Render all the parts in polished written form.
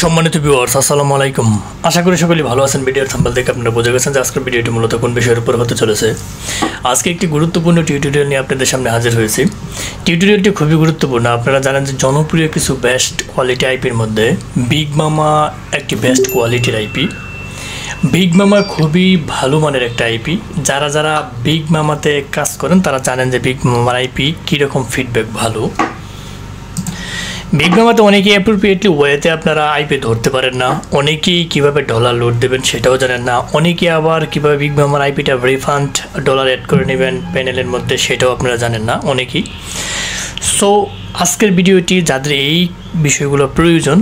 সম্মানিত ভিউয়ার্স, আসসালামু আলাইকুম। আশা করি সকলেই ভালো আছেন। ভিডিওর থাম্বনেল দেখে আপনারা বুঝে গেছেন যে আজকের ভিডিওটি মূলত কোন বিষয়ের উপর হতে চলেছে। আজকে একটি গুরুত্বপূর্ণ টিউটোরিয়াল নিয়ে আপনাদের সামনে হাজির হয়েছি। টিউটোরিয়ালটি খুবই গুরুত্বপূর্ণ। আপনারা জানেন যে জনপ্রিয় কিছু বেস্ট কোয়ালিটি আইপির মধ্যে বিগ মামা একটি বেস্ট কোয়ালিটির আইপি। বিগ মামা খুবই ভালো মানের একটা আইপি। যারা যারা বিগ মামাতে কাজ করেন তারা জানেন যে বিগ মামার আইপি কীরকম ফিডব্যাক ভালো। বিগ মামাতে অনেকেই অ্যাপ্রোপ্রিয়েটলি ওয়েতে আপনারা আইপি ধরতে পারেন না, অনেকেই কীভাবে ডলার লোড দেবেন সেটাও জানেন না, অনেকেই আবার কীভাবে বিগ মামার আইপিটা রিফান্ড ডলার অ্যাড করে নেবেন প্যানেলের মধ্যে সেটাও আপনারা জানেন না অনেকেই। সো আজকের ভিডিওটি যাদের এই বিষয়গুলো প্রয়োজন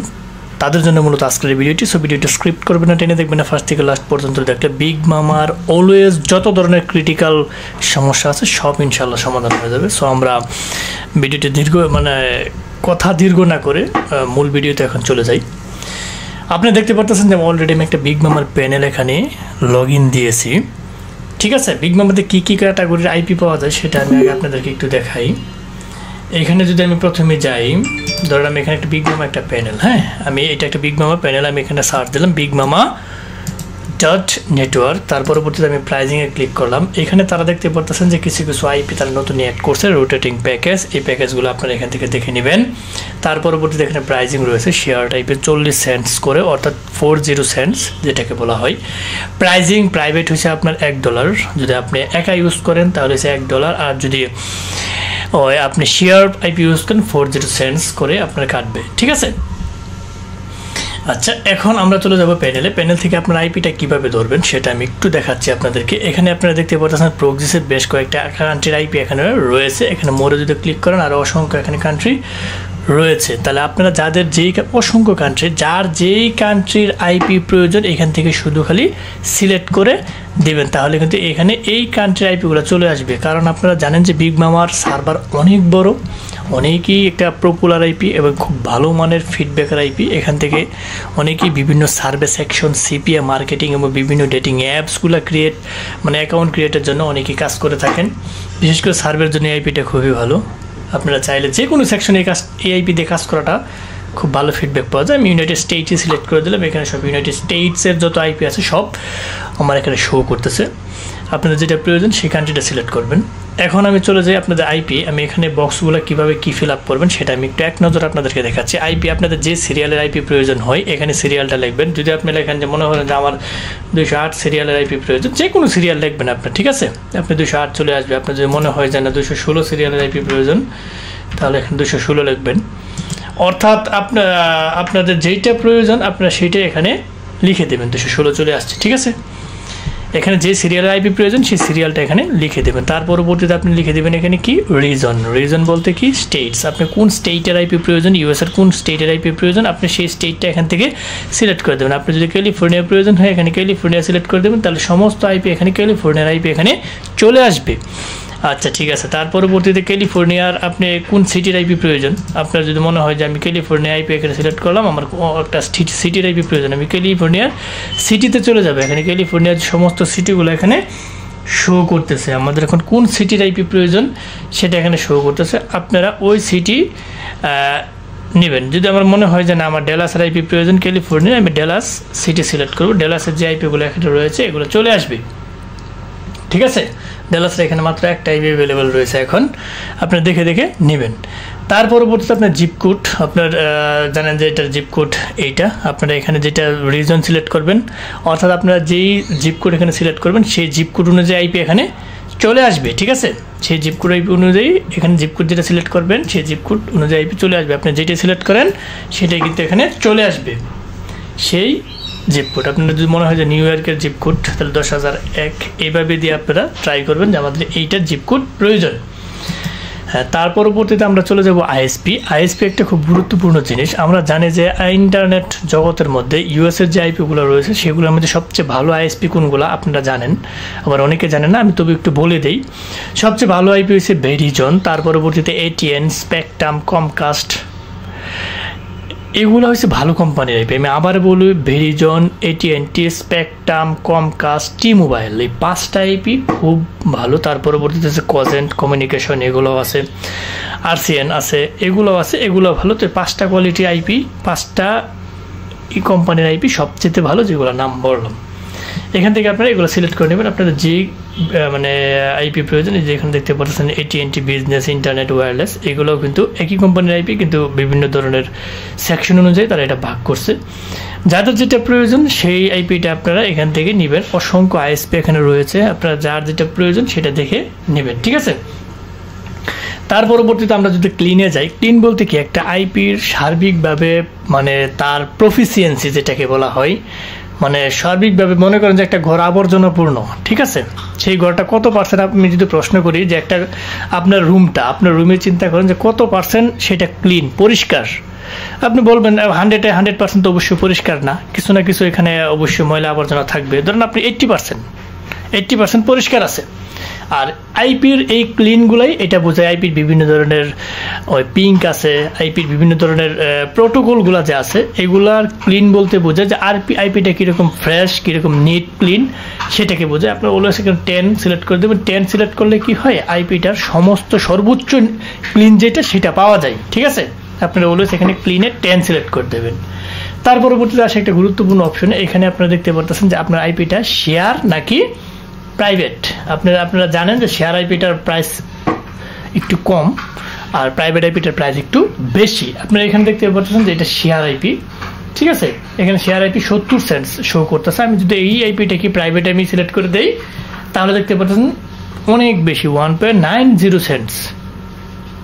তাদের জন্য মূলত আজকের ভিডিওটি। সো ভিডিওটি স্ক্রিপ্ট করবেন না, টেনে দেখবেন না, ফার্স্ট থেকে লাস্ট পর্যন্ত দেখলে বিগ মামার অলওয়েজ যত ধরনের ক্রিটিক্যাল সমস্যা আছে সব ইনশাল্লাহ সমাধান হয়ে যাবে। সো আমরা ভিডিওটি কথা দীর্ঘ না করে মূল ভিডিওতে এখন চলে যাই। আপনি দেখতে পারতেছেন যে অলরেডি আমি একটা বিগ মামার প্যানেল এখানে লগ ইন দিয়েছি। ঠিক আছে, বিগ মামাতে কী কী ক্যাটাগরির আইপি পাওয়া যায় সেটা আমি আগে আপনাদেরকে একটু দেখাই। এখানে যদি আমি প্রথমে যাই, ধরেন আমি এখানে একটা বিগ মামা একটা প্যানেল, হ্যাঁ আমি এটা একটা বিগ মামা প্যানেল, আমি এখানে সার্চ দিলাম বিগ মামা .নেটওয়ার্ক। তার পরবর্তীতে আমি প্রাইজিংয়ে ক্লিক করলাম। এখানে তারা দেখতে পারতেছেন যে কিছু কিছু আইপি তারা নতুন অ্যাড করছে, রোটেটিং প্যাকেজ। এই প্যাকেজগুলো আপনারা এখান থেকে দেখে নেবেন। তার পরবর্তীতে এখানে প্রাইজিং রয়েছে শেয়ার টাইপের 40 সেন্টস করে, অর্থাৎ 40 সেন্টস যেটাকে বলা হয়। প্রাইজিং প্রাইভেট হচ্ছে আপনার $1। যদি আপনি একা ইউজ করেন তাহলে হচ্ছে $1, আর যদি আপনি শেয়ার আইপি ইউজ করেন 40 সেন্টস করে আপনার কাটবে। ঠিক আছে, আচ্ছা এখন আমরা চলে যাব প্যানেলে। প্যানেল থেকে আপনার আইপিটা কীভাবে ধরবেন সেটা আমি একটু দেখাচ্ছি আপনাদেরকে। এখানে আপনারা দেখতে পাচ্ছেন প্রক্সিসের বেশ কয়েকটা কান্ট্রির আইপি এখানে রয়েছে। এখানে মোরে যদি ক্লিক করেন আরও অসংখ্য এখানে কান্ট্রি রয়েছে। তাহলে আপনারা যাদের যেই অসংখ্য কান্ট্রি, যার যেই কান্ট্রির আইপি প্রয়োজন এখান থেকে শুধু খালি সিলেক্ট করে দেবেন, তাহলে কিন্তু এখানে এই কান্ট্রির আইপিগুলো চলে আসবে। কারণ আপনারা জানেন যে বিগ মামার সার্ভার অনেক বড়, অনেকেই একটা পপুলার আইপি এবং খুব ভালো মানের ফিডব্যাকের আইপি। এখান থেকে অনেকেই বিভিন্ন সার্ভে সেকশন, সিপিএ মার্কেটিং এবং বিভিন্ন ডেটিং অ্যাপসগুলো অ্যাকাউন্ট ক্রিয়েটের জন্য অনেকেই কাজ করে থাকেন। বিশেষ করে সার্ভের জন্য আইপিটা খুবই ভালো। আপনারা চাইলে যে কোনো সেকশনে এই আইপি দিয়ে কাজ করাটা খুব ভালো ফিডব্যাক পাওয়া যায়। আমি ইউনাইটেড স্টেটসে সিলেক্ট করে দিলাম। এখানে সব ইউনাইটেড স্টেটসের যত আইপি আছে সব আমার এখানে শো করতেছে। আপনাদের যেটা প্রয়োজন সেই কান্ট্রিটা সিলেক্ট করবেন। এখন আমি চলে যাই আপনাদের আইপি। আমি এখানে বক্সগুলো কীভাবে কী ফিল আপ করবেন সেটা আমি একটু এক নজর আপনাদেরকে দেখাচ্ছি। আইপি আপনাদের যে সিরিয়ালের আইপি প্রয়োজন হয় এখানে সিরিয়ালটা লিখবেন। যদি আপনি লেখেন যে মনে করেন যে আমার 208 সিরিয়ালের আইপি প্রয়োজন, যে কোনো সিরিয়াল লিখবেন আপনার, ঠিক আছে, আপনি 208 চলে আসবে। আপনার যদি মনে হয় যে না 216 সিরিয়ালের আইপি প্রয়োজন তাহলে এখানে 216 লিখবেন। অর্থাৎ আপনাদের যেইটা প্রয়োজন আপনারা সেইটাই এখানে লিখে দেবেন। 216 চলে আসছে, ঠিক আছে। এখানে যে সিরিয়ালের আইপি প্রয়োজন সেই সিরিয়ালটা এখানে লিখে দেবেন। তার পরবর্তীতে আপনি লিখে দেবেন এখানে কি রিজন বলতে কি স্টেটস। আপনি কোন স্টেটের আইপি প্রয়োজন, ইউএসের কোন স্টেটের আইপি প্রয়োজন আপনি সেই স্টেটটা এখান থেকে সিলেক্ট করে দেবেন। আপনি যদি ক্যালিফোর্নিয়া প্রয়োজন হয় এখানে ক্যালিফোর্নিয়া সিলেক্ট করে দেবেন, তাহলে সমস্ত আইপি এখানে ক্যালিফোর্নিয়ার আইপি এখানে চলে আসবে। আচ্ছা ঠিক আছে, তার পরবর্তীতে ক্যালিফোর্নিয়ার আপনি কোন সিটির আইপি প্রয়োজন, আপনার যদি মনে হয় যে আমি ক্যালিফোর্নিয়া আইপি এখানে সিলেক্ট করলাম, আমার একটা সিটির আইপি প্রয়োজন, আমি ক্যালিফোর্নিয়ার সিটিতে চলে যাবে। এখানে ক্যালিফোর্নিয়ার সমস্ত সিটিগুলো এখানে শো করতেছে। আমাদের এখন কোন সিটির আইপি প্রয়োজন সেটা এখানে শো করতেছে। আপনারা ওই সিটি নেবেন। যদি আমার মনে হয় যে না আমার ডেলাসের আইপি প্রয়োজন ক্যালিফোর্নিয়া, আমি ডেলাস সিটি সিলেক্ট করব। ডেলাসের যে আইপিগুলো এখানে রয়েছে এগুলো চলে আসবে, ঠিক আছে। ডেলাসের এখানে মাত্র একটা আইপি অ্যাভেলেবেল রয়েছে, এখন আপনারা দেখে দেখে নেবেন। তার পরবর্তীতে আপনার জিপকোড, আপনার জানেন যে এটার জিপকোড এইটা, আপনারা এখানে যেটা রিজন সিলেক্ট করবেন, অর্থাৎ আপনারা যেই জিপকোড এখানে সিলেক্ট করবেন সেই জিপকোড অনুযায়ী আইপি এখানে চলে আসবে, ঠিক আছে। সেই জিপকোড আইপি অনুযায়ী এখানে জিপকোড যেটা সিলেক্ট করবেন সেই জিপকোড অনুযায়ী আইপি চলে আসবে। আপনি যেটা সিলেক্ট করেন সেটাই কিন্তু এখানে চলে আসবে সেই জিপকোড। আপনার যদি মনে হয় যে নিউ ইয়র্কের জিপকোড তাহলে 10,001 এইভাবে দিয়ে আপনারা ট্রাই করবেন যে আমাদের এইটার জিপকোড প্রয়োজন। হ্যাঁ, তার পরবর্তীতে আমরা চলে যাব আইএসপি। আইএসপি একটা খুব গুরুত্বপূর্ণ জিনিস। আমরা জানি যে ইন্টারনেট জগতের মধ্যে ইউএসের যে আইপিগুলো রয়েছে সেগুলোর মধ্যে সবচেয়ে ভালো আইএসপি কোনগুলো আপনারা জানেন, আবার অনেকে জানেন না, আমি তবে একটু বলে দিই। সবচেয়ে ভালো আইপি হচ্ছে ভেরিজন, তার পরবর্তীতে এটিএন, স্পেকট্রাম, কমকাস্ট, এগুলো হচ্ছে ভালো কোম্পানির আইপি। আমি আবার বলি ভেরিজন, এটিএনটি, স্পেকট্রাম, কমকাস্ট, টি মোবাইল, এই 5টা আইপি খুব ভালো। তার পরবর্তীতে আছে কজেন্ট কমিউনিকেশন, এগুলো আছে, আরসিএন আছে, এগুলো আছে, এগুলো ভালো। তো 5টা কোয়ালিটি আইপি, 5টা কোম্পানির আইপি সবচেয়ে ভালো, যেগুলো নাম বললাম। এখান থেকে আপনারা এগুলো সিলেক্ট করে নেবেন। আপনাদের যে মানে আইপি প্রয়োজন, যে এখানে দেখতে পাচ্ছেন AT&T বিজনেস, ইন্টারনেট, ওয়্যারলেস, এগুলোও কিন্তু একই কোম্পানির আইপি, কিন্তু বিভিন্ন ধরনের সেকশন অনুযায়ী তারা এটা ভাগ করছে। যাদের যেটা প্রয়োজন সেই আইপিটা আপনারা এখান থেকে নেবেন। অসংখ্য আইএসপি এখানে রয়েছে, আপনারা যার যেটা প্রয়োজন সেটা দেখে নেবেন, ঠিক আছে। তার পরবর্তীতে আমরা যদি ক্লিনে যাই, ক্লিন বলতে কি একটা আইপির সার্বিকভাবে মানে তার প্রফিসিয়েন্সি যেটাকে বলা হয়, মানে সার্বিকভাবে মনে করেন যে একটা ঘর আবর্জনাপূর্ণ, ঠিক আছে, সেই ঘরটা কত পার্সেন্ট, আমি যদি প্রশ্ন করি যে একটা আপনার রুমটা, আপনার রুমে চিন্তা করেন যে কত পার্সেন্ট সেটা ক্লিন, পরিষ্কার, আপনি বলবেন 100% তো অবশ্যই পরিষ্কার না, কিছু না কিছু এখানে অবশ্যই ময়লা আবর্জনা থাকবে। ধরেন আপনি 80% পরিষ্কার আছে। আর আইপির এই ক্লিনগুলাই এটা বোঝায়, আইপির বিভিন্ন ধরনের ওই পিঙ্ক আছে, আইপির বিভিন্ন ধরনের প্রোটোকলগুলো যে আছে, এগুলার ক্লিন বলতে বোঝায় যে আইপিটা কীরকম ফ্রেশ, কীরকম নিট ক্লিন, সেটাকে বোঝায়। আপনার অলওয়েজ এখানে 10 সিলেক্ট করে দেবেন। 10 সিলেক্ট করলে কি হয়, আইপিটার সমস্ত সর্বোচ্চ ক্লিন যেটা সেটা পাওয়া যায়, ঠিক আছে। আপনারা অলওয়েজ এখানে ক্লিনে 10 সিলেক্ট করে দেবেন। তার পরবর্তীতে আসে একটা গুরুত্বপূর্ণ অপশন, এখানে আপনারা দেখতে পাচ্ছেন যে আপনার আইপিটা শেয়ার নাকি প্রাইভেট। আপনারা জানেন যে শেয়ার আইপিটার প্রাইস একটু কম আর প্রাইভেট আইপিটার প্রাইস একটু বেশি। আপনারা এখানে দেখতে পাচ্ছেন যে এটা শেয়ার আইপি, ঠিক আছে। এখানে শেয়ার আইপি 70 সেন্টস শো করতেছে। আমি যদি এই আইপিটা কি প্রাইভেট আমি সিলেক্ট করে দেই, তাহলে দেখতে পাচ্ছেন অনেক বেশি, 1.90 সেন্টস,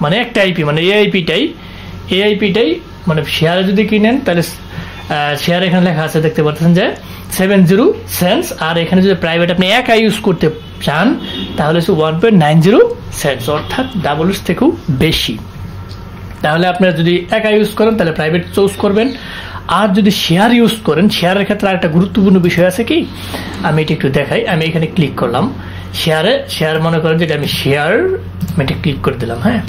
মানে একটা আইপি, মানে এই আইপিটাই মানে শেয়ারে যদি কিনেন তাহলে শেয়ার এখানে লেখা আছে, দেখতে পাচ্ছেন যে 70 সেন্টস। আর এখানে যদি প্রাইভেট আপনি একা ইউজ করতে চান তাহলে 1.90 সেন্টস, অর্থাৎ ডাবল থেকেও বেশি। তাহলে আপনারা যদি একা ইউজ করেন তাহলে প্রাইভেট চুজ করবেন। আর যদি শেয়ার ইউজ করেন, শেয়ারের ক্ষেত্রে আরেকটা গুরুত্বপূর্ণ বিষয় আছে কি, আমি এটা একটু দেখাই। আমি এখানে ক্লিক করলাম শেয়ার, মনে করেন যে আমি শেয়ার, আমি এটা ক্লিক করে দিলাম। হ্যাঁ,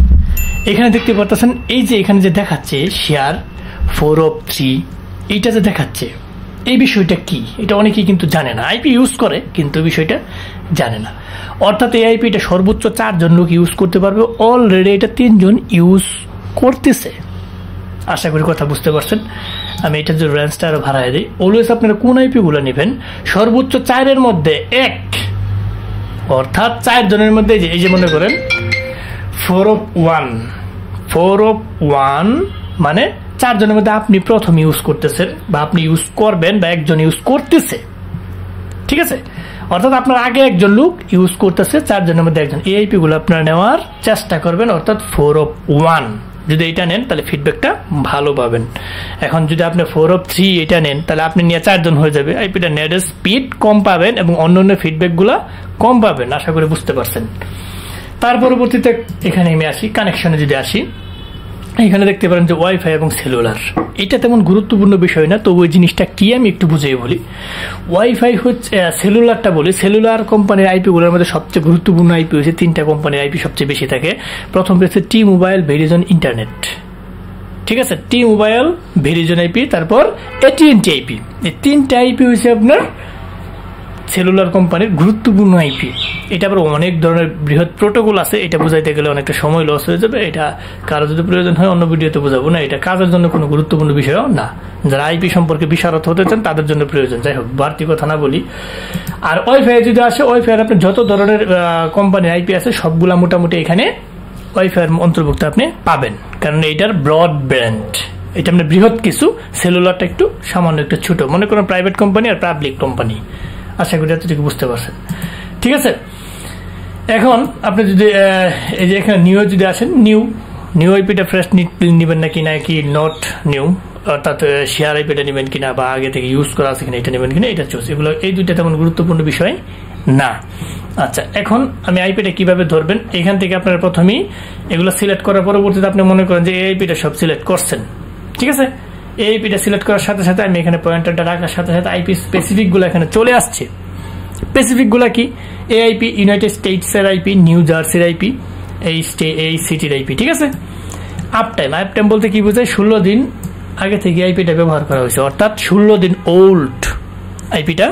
এখানে দেখতে পাচ্ছেন এই যে এখানে যে দেখাচ্ছে শেয়ার 4 of 3, এইটা যে দেখাচ্ছে, এই বিষয়টা কি, এটা অনেকেই কিন্তু জানে না। আইপি ইউজ করে কিন্তু বিষয়টা জানে না। অর্থাৎ এই আইপিটা সর্বোচ্চ 4 জন লোক ইউজ করতে পারবে। অলরেডি এটা 3 জন ইউজ করতেছে। আশা করি কথা বুঝতে পারছেন। আমি এটার যে রেঞ্জটা আরো বাড়ায় দিই। অলওয়েজ আপনারা কোন আইপিগুলো নেবেন, সর্বোচ্চ 4-এর মধ্যে 1, অর্থাৎ 4 জনের মধ্যে এই যে মনে করেন 4 of 1 মানে 4 জনের মধ্যে আপনি প্রথম ইউজ করতেছেন বা আপনি ইউজ করবেন বা একজন ইউজ করতেছে, ঠিক আছে। অর্থাৎ আপনার আগে একজন লোক ইউজ করতেছে, 4 জনের মধ্যে একজন। এই আইপি গুলো আপনারা নেওয়ার চেষ্টা করবেন, অর্থাৎ 4 of 1 যদি এটা নেন তাহলে ফিডব্যাকটা ভালো পাবেন। এখন যদি আপনি 4 of 3 এটা নেন তাহলে আপনি নিয়ে 4 জন হয়ে যাবে। আইপিটা নেট স্পিড কম পাবেন এবং অন্যান্য ফিডব্যাকগুলো কম পাবেন। আশা করি বুঝতে পারছেন। তার পরবর্তীতে এখানে আমি আসি, কানেকশনে যদি আসি, এখানে দেখতে পারেন যে ওয়াইফাই এবং সেলুলার। এটা তেমন গুরুত্বপূর্ণ বিষয় না, তবু ওই জিনিসটা কি আমি একটু বুঝিয়ে বলি। ওয়াইফাই হচ্ছে, সেলুলারটা বলি, সেলুলার কোম্পানির আইপিগুলোর মধ্যে সবচেয়ে গুরুত্বপূর্ণ আইপি হচ্ছে 3টা কোম্পানির আইপি সবচেয়ে বেশি থাকে। প্রথম হচ্ছে T-Mobile, ভেরিজন, ইন্টারনেট, ঠিক আছে। T-Mobile, ভেরিজন আইপি, তারপর AT&T আইপি। এই 3টা আইপি হচ্ছে আপনার সেলুলার কোম্পানির গুরুত্বপূর্ণ আইপি। এটা আবার অনেক ধরনের বৃহৎ প্রোটোকল আছে, এটা বোঝাইতে গেলে অনেকটা সময় লস হয়ে যাবে। এটা কারো যদি প্রয়োজন হয় অন্য ভিডিওতে বোঝাবো না, এটা কাজের জন্য কোনো গুরুত্বপূর্ণ বিষয়ও না। যারা আইপি সম্পর্কে বিশারদ হতে চান তাদের জন্য প্রয়োজন। যাই হোক, বাড়তি কথা না বলি। আর ওয়াইফাই যদি আসে, ওয়াইফাই আপনি যত ধরনের কোম্পানির আইপি আছে সবগুলা মোটামুটি এখানে ওয়াইফাইয়ের অন্তর্ভুক্ত আপনি পাবেন, কারণ এইটার ব্রডব্যান্ড, এটা মানে বৃহৎ কিছু। সেলুলারটা একটু সামান্য একটু ছোট, মনে করেন প্রাইভেট কোম্পানি আর পাবলিক কোম্পানি। আশা করি এতটুকু বুঝতে পারছেন, ঠিক আছে। এখন আপনি যদি এই যে এখানে নিউ যদি আসেন, নিউ আইপিটা ফ্রেশ নেবেন নাকি নট নিউ, অর্থাৎ শেয়ার আইপিটা নেবেন কিনা বা আগে থেকে ইউজ করা আছে কিনা এটা নেবেন কিনা, এটা চুজ। এগুলো এই দুইটা তেমন গুরুত্বপূর্ণ বিষয় না। আচ্ছা, এখন আমি আইপিটা কিভাবে ধরবেন, এখান থেকে আপনারা প্রথমেই এগুলো সিলেক্ট করার পরবর্তীতে আপনি মনে করেন যে এই আইপিটা সব সিলেক্ট করছেন, ঠিক আছে। এই আইপিটা সিলেক্ট করার সাথে সাথে আমি এখানে পয়েন্টারটা রাখার সাথে সাথে আইপি স্পেসিফিক গুলো এখানে চলে আসছে। স্পেসিফিক গুলা কি, এই আইপি ইউনাইটেড স্টেটসের আইপি, নিউ জার্সির আইপি, এই সিটির আইপি, ঠিক আছে। আপ টাইম বলতে কি বোঝায়, 16 দিন আগে থেকে আইপিটা ব্যবহার করা হয়েছে, অর্থাৎ 16 দিন ওল্ড আইপিটা।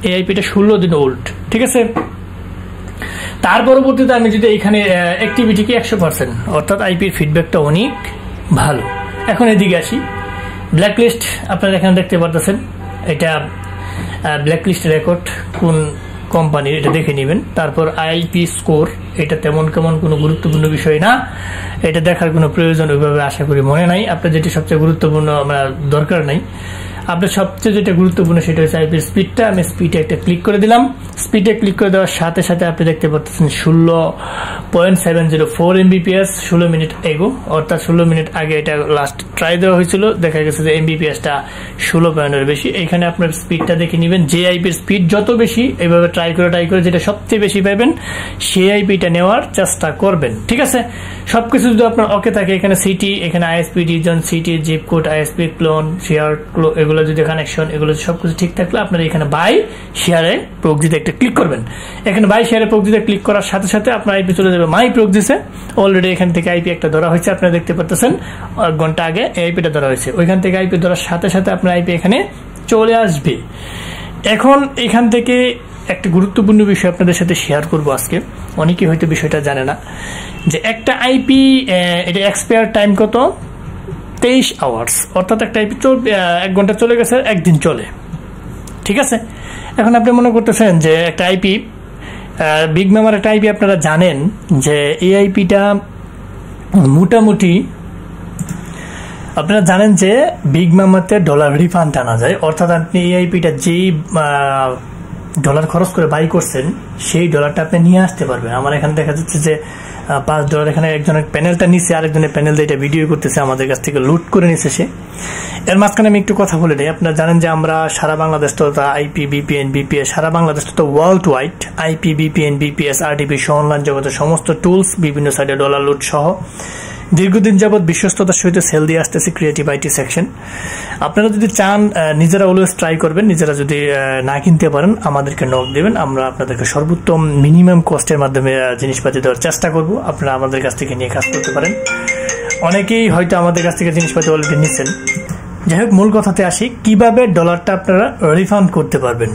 এই আইপিটা 16 দিন ওল্ড, ঠিক আছে। তার পরবর্তীতে আমি যদি এখানে অ্যাক্টিভিটি কি 100%, অর্থাৎ আইপির ফিডব্যাকটা অনেক ভালো। এখন এদিকে আসি, ব্ল্যাকলিস্ট আপনারা এখানে দেখতে পারতেছেন, এটা ব্ল্যাকলিস্ট রেকর্ড কোন কোম্পানির এটা দেখে নেবেন। তারপর আইপি স্কোর, এটা তেমন কোনো গুরুত্বপূর্ণ বিষয় না, এটা দেখার কোনো প্রয়োজন ওইভাবে আশা করি মনে নাই। আপনার যেটি সবচেয়ে গুরুত্বপূর্ণ আমার দরকার নাই, আপনার সবচেয়ে যেটা গুরুত্বপূর্ণ সেটা হচ্ছে আইপির স্পিডটা। আমি স্পিডে একটা ক্লিক করে দিলাম। স্পিডে ক্লিক করে দেওয়ার সাথে সাথে আপনি দেখতে পাচ্ছেন 16.704 MBPS 16 মিনিট এগো, অর্থাৎ 16 মিনিট আগে এটা লাস্ট ট্রাই দেওয়া হয়েছিল, দেখা গেছে যে MBPSটা 16 পয়েন্টের বেশি। এখানে আপনার স্পিডটা দেখে নেবেন, যে আইপির স্পিড যত বেশি এইভাবে ট্রাই করে যেটা সবচেয়ে বেশি পাবেন সেই আইপিটা নেওয়ার চেষ্টা করবেন। ঠিক আছে, সবকিছু যদি আপনার ওকে থাকে, এখানে সিটি, এখানে ISP region, city, zip code, ISP ক্লোন, শেয়ার এগুলো যদি কানেকশন এগুলো সবকিছু ঠিক থাকলে আপনারা এখানে বাই শেয়ারে প্রক্সিতে একটা ক্লিক করবেন। এখানে বাই শেয়ারে প্রক্সিতে ক্লিক করার সাথে সাথে আপনার আইপি চলে যাবে মাই প্রক্সিসে। অলরেডি এখান থেকে আইপি একটা ধরা হয়েছে, আপনারা দেখতে পাচ্ছেন 1 ঘন্টা আগে আইপিটা ধরা হয়েছে। ওইখান থেকে আইপি ধরার সাথে সাথে আপনার আইপি এখানে চলে আসবে। এখন এখান থেকে একটা গুরুত্বপূর্ণ বিষয় আপনাদের সাথে শেয়ার করব আজকে, অনেকেই হয়তো বিষয়টা জানে না, যে একটা আইপি এটা এক্সপায়ার টাইম কত, 23 আওয়ার্স, অর্থাৎ একটা আইপি 1 ঘন্টা চলে গেছে, একদিন চলে। ঠিক আছে, এখন আপনি মনে করতেছেন যে একটা আইপি বিগ মামার একটা আইপি আপনারা জানেন যে এই আইপিটা মোটামুটি আপনারা জানেন যে বিগ মামাতে ডলার রিফান্ড আনা যায়, অর্থাৎ আপনি এই আইপিটা যেই ডলার খরচ করে বাই করছেন সেই ডলারটা আপনি নিয়ে আসতে পারবেন। আমার এখানে দেখা যাচ্ছে যে $5 এখানে একজনের প্যানেলটা নিচ্ছে, আরেকজনের প্যানেল দিয়ে এটা ভিডিও করতেছে, আমাদের কাছ থেকে লুট করে নিচ্ছে সে। এর মাঝখানে আমি একটু কথা বলে নিই। আপনারা জানেন যে আমরা সারা বাংলাদেশ তো আইপি, বিপিএন, বিপিএস, সারা বাংলাদেশ তো world wide IP, VPN, VPS, RTP সহ অনলাইন জগতের সমস্ত টুলস বিভিন্ন সাইডে ডলার লুট সহ দীর্ঘদিন যাবৎ বিশ্বস্ততার সহিত সেল দিয়ে আসতেছে ক্রিয়েটিভ আইটি সেকশন। আপনারা যদি চান নিজেরা অলওয়েজ ট্রাই করবেন, নিজেরা যদি না কিনতে পারেন আমাদেরকে নক দেবেন, আমরা আপনাদেরকে সর্বোত্তম মিনিমাম কস্টের মাধ্যমে জিনিসপাতি দেওয়ার চেষ্টা করব। আপনারা আমাদের কাছ থেকে নিয়ে কাজ করতে পারেন। অনেকেই হয়তো আমাদের কাছ থেকে জিনিসপাতি অলরেডি নিচ্ছেন। যাই হোক, মূল কথাতে আসি, কিভাবে ডলারটা আপনারা রিফান্ড করতে পারবেন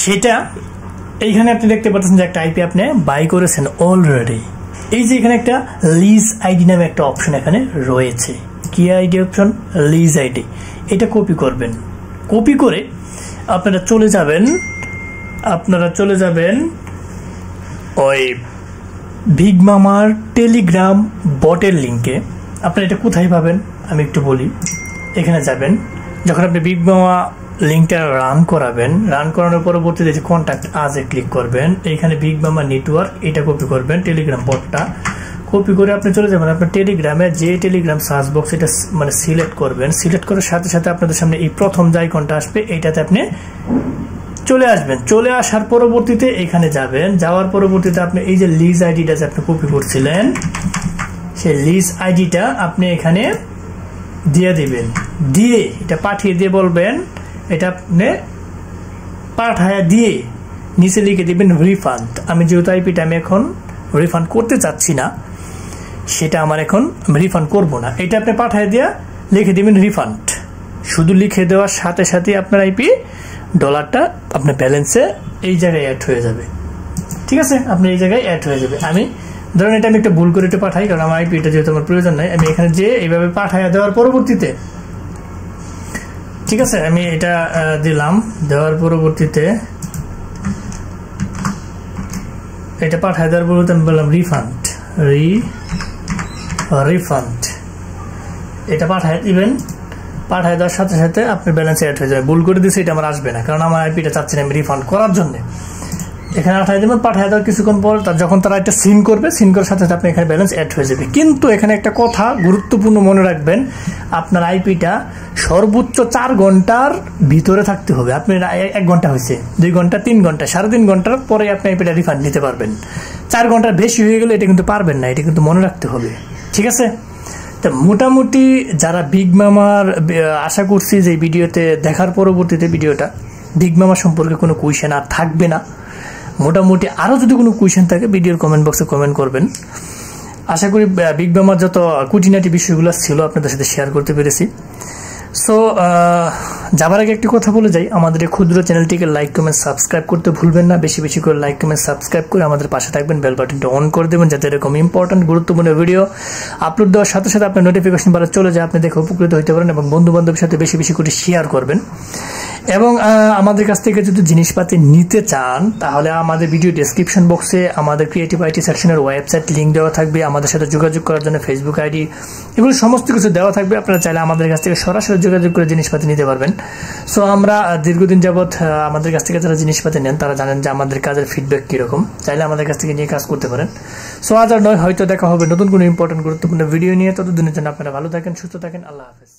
সেটা। এইখানে আপনি দেখতে পাচ্ছেন যে একটা আইপি আপনি বাই করেছেন অলরেডি, এই যে এখানে একটা লিজ আইডি নামে একটা অপশন এখানে রয়েছে। কি আইডি অপশন? Lease ID. এটা কপি করবেন। কপি করে আপনারা চলে যাবেন ওই বিগ মামার টেলিগ্রাম বটের লিঙ্কে। আপনারা এটা কোথায় পাবেন আমি একটু বলি। এখানে যাবেন, যখন আপনি বিগ মামা লিঙ্কটা রান করানোর পরবর্তীতে যে কন্ট্যাক্ট আজে ক্লিক করবেন, এইখানে বিগ মামা নেটওয়ার্ক এটা কপি করবেন, টেলিগ্রাম বটটা কপি করে আপনি চলে যাবেন আপনার টেলিগ্রামে, যে টেলিগ্রাম সার্চ বক্স এটা মানে সিলেক্ট করবেন। সিলেক্ট করার সাথে সাথে আপনাদের সামনে এই প্রথম যে আইকনটা আসবে এইটাতে আপনি চলে আসবেন। চলে আসার পরবর্তীতে এখানে যাবেন, যাওয়ার পরবর্তীতে আপনি এই যে লিজ আইডিটা যে আপনি কপি করছিলেন সেই লিজ আইডিটা আপনি এখানে দিয়ে দিবেন, দিয়ে এটা পাঠিয়ে দিয়ে বলবেন, এটা আপনি পাঠায় দিয়ে নিচে লিখে দিবেন রিফান্ড। আমি যেহেতু আইপিটা আমি এখন রিফান্ড করতে চাচ্ছি না, সেটা আমার এখন রিফান্ড করব না, এটা আপনি পাঠায় দিয়ে লিখে দিবেন রিফান্ড। শুধু লিখে দেওয়ার সাথে সাথে আপনার আইপি ডলারটা আপনার ব্যালেন্সে এই জায়গায় অ্যাড হয়ে যাবে। ঠিক আছে, আপনি এই জায়গায় অ্যাড হয়ে যাবে। আমি ধরেন এটা আমি একটা ভুল করে এটা পাঠাই, কারণ আমার আইপিটা যেহেতু আমার প্রয়োজন নাই, আমি এখানে যে এইভাবে পাঠায় দেওয়ার পরবর্তীতে, ঠিক আছে, আমি এটা দিলাম, দেওয়ার পরবর্তীতে এটা পাঠায় দেওয়ার পরবর্তীতে আমি বললাম রিফান্ড, রিফান্ড এটা পাঠায় দিবেন। পাঠায় দেওয়ার সাথে সাথে আপনার ব্যালেন্স অ্যাড হয়ে যাবে। ভুল করে দিয়েছে এটা আমার আসবে না, কারণ আমার আইপিটা চাচ্ছি না আমি রিফান্ড করার জন্য। এখানে পাঠায় দেবেন, পাঠায় দেওয়ার কিছুক্ষণ পর যখন তারা একটা সিন করবে, সিন করার সাথে সাথে আপনি এখানে ব্যালেন্স অ্যাড হয়ে যাবে। কিন্তু এখানে একটা কথা গুরুত্বপূর্ণ মনে রাখবেন, আপনার আইপিটা সর্বোচ্চ 4 ঘন্টার ভিতরে থাকতে হবে। আপনার 1 ঘন্টা হয়েছে, 2 ঘন্টা, 3 ঘন্টা, 3.5 ঘন্টার পরে আপনি আইপিটা রিফান্ড নিতে পারবেন। 4 ঘন্টার বেশি হয়ে গেলে এটা কিন্তু পারবেন না, এটা কিন্তু মনে রাখতে হবে। ঠিক আছে, তো মোটামুটি যারা বিগ মামার, আশা করছি যে ভিডিওতে দেখার পরবর্তীতে ভিডিওটা বিগ মামা সম্পর্কে কোনো কোয়েশ্চেন আর থাকবে না। মোটামুটি আরও যদি কোনো কোয়েশ্চেন থাকে ভিডিওর কমেন্ট বক্সে কমেন্ট করবেন। আশা করি বিগ মামার যত খুঁটিনাটি বিষয়গুলো ছিল আপনাদের সাথে শেয়ার করতে পেরেছি। সো যাবার আগে একটি কথা বলে যাই, আমাদের এই ক্ষুদ্র চ্যানেলটিকে লাইক কমেন্ট সাবস্ক্রাইব করতে ভুলবেন না। বেশি বেশি করে লাইক কমেন্ট সাবস্ক্রাইব করে আমাদের পাশে থাকবেন, বেল বাটনটা অন করে দেবেন যাতে এরকম ইম্পর্টেন্ট গুরুত্বপূর্ণ ভিডিও আপলোড দেওয়ার সাথে সাথে আপনার নোটিফিকেশন বারে চলে যায়, আপনি দেখে উপকৃত হতে পারেন এবং বন্ধু বান্ধবের সাথে বেশি বেশি করে শেয়ার করবেন। এবং আমাদের কাছ থেকে যদি জিনিসপাতি নিতে চান তাহলে আমাদের ভিডিও ডেসক্রিপশন বক্সে আমাদের ক্রিয়েটিভ আইটি সেকশনের ওয়েবসাইট লিঙ্ক দেওয়া থাকবে, আমাদের সাথে যোগাযোগ করার জন্য ফেসবুক আইডি, এগুলো সমস্ত কিছু দেওয়া থাকবে। আপনারা চাইলে আমাদের কাছ থেকে সরাসরি যোগাযোগ করে জিনিসপাতি নিতে পারবেন। সো আমরা দীর্ঘদিন যাবৎ আমাদের কাছ থেকে যারা জিনিসপাতি নেন তারা জানেন যে আমাদের কাজের ফিডব্যাক কীরকম, চাইলে আমাদের কাছ থেকে নিয়ে কাজ করতে পারেন। সো আজ আর নয়, হয়তো দেখা হবে নতুন কোনো ইম্পর্টেন্ট গুরুত্বপূর্ণ ভিডিও নিয়ে। ততদিনের জন্য আপনারা ভালো থাকেন, সুস্থ থাকেন, আল্লাহ হাফেজ।